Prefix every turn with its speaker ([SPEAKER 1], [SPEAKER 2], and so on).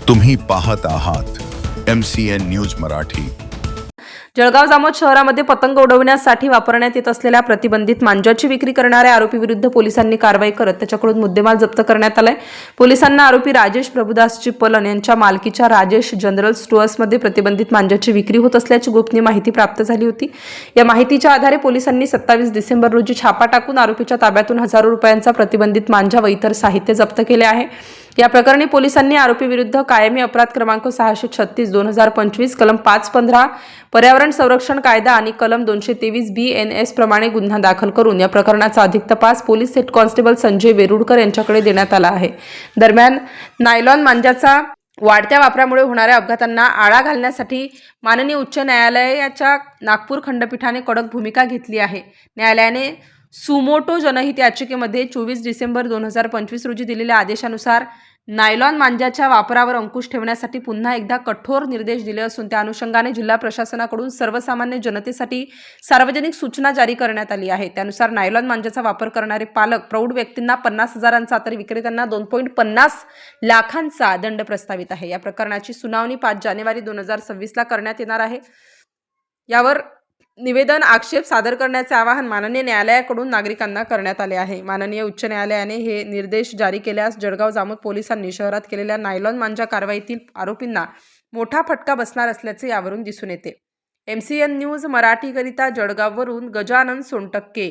[SPEAKER 1] तुम्ही पाहत आहात MCN न्यूज मराठी।
[SPEAKER 2] जळगाव जामोद शहरामध्ये पतंग उडविण्यासाठी वापरण्यात येत असलेल्या प्रतिबंधित मांजाची विक्री करणाऱ्या आरोपी विरुद्ध पोलिसांनी कारवाई करत त्याच्याकडून मुद्देमाल जप्त करण्यात आलाय। पोलिसांना आरोपी राजेश प्रभुदास चिपलन यांच्या मालकीच्या राजेश जनरल स्टोअर्समध्ये प्रतिबंधित मांजाची विक्री होत असल्याची गोपनीय माहिती प्राप्त झाली होती। या माहितीच्या आधारे पोलिसांनी 27 डिसेंबर रोजी छापा टाकून आरोपीच्या ताब्यातून हजारो रुपयांचा प्रतिबंधित मांजा व इतर साहित्य जप्त केले आहे। या प्रकरणी पोलिसांनी आरोपी विरुद्ध कायमी अपराध क्रमांक 636/2025 कलम 515 पर्यावरण संरक्षण कायदा आणि कलम 223 BNS प्रमाणे गुन्हा दाखल करून या प्रकरणाचा अधिक तपास पोलीस हेड कॉन्स्टेबल संजय वेरुडकर यांच्याकडे देण्यात आला आहे। दरम्यान नायलॉन मांजाचा वाढत्या वापरामुळे होणाऱ्या अपघातांना आळा घालण्यासाठी माननीय उच्च न्यायालयाच्या नागपूर खंडपीठाने कडक भूमिका घेतली आहे। न्यायालयाने सुमोटो जनहित याचिकेमध्ये 24 डिसेंबर 2025 रोजी दिलेल्या आदेशानुसार नायलॉन मांजाच्या वापरावर अंकुश ठेवण्यासाठी पुन्हा एकदा कठोर निर्देश दिले असून त्या अनुषंगाने जिल्हा प्रशासनाकडून सर्वसामान्य जनतेसाठी सार्वजनिक सूचना जारी करण्यात आली आहे। त्यानुसार नायलॉन मांजाचा वापर करणारे पालक प्रौढ व्यक्तींना 50,000चा तर विक्रेत्यांना 2.50 लाखांचा दंड प्रस्तावित आहे। या प्रकरणाची सुनावणी 5 जानेवारी 2026 ला करण्यात येणार आहे। यावर निवेदन आक्षेप सादर करण्याचे आवाहन माननीय न्यायालयाकडून नागरिकांना करण्यात आले आहे। माननीय उच्च न्यायालयाने हे निर्देश जारी केल्यास जळगाव जामोद पोलिसांनी शहरात केलेल्या नायलॉन मांजा कारवाईतील आरोपींना मोठा फटका बसणार असल्याचे यावरून दिसून येते। MCN न्यूज मराठीकरिता जळगाववरून गजानन सोनटक्के।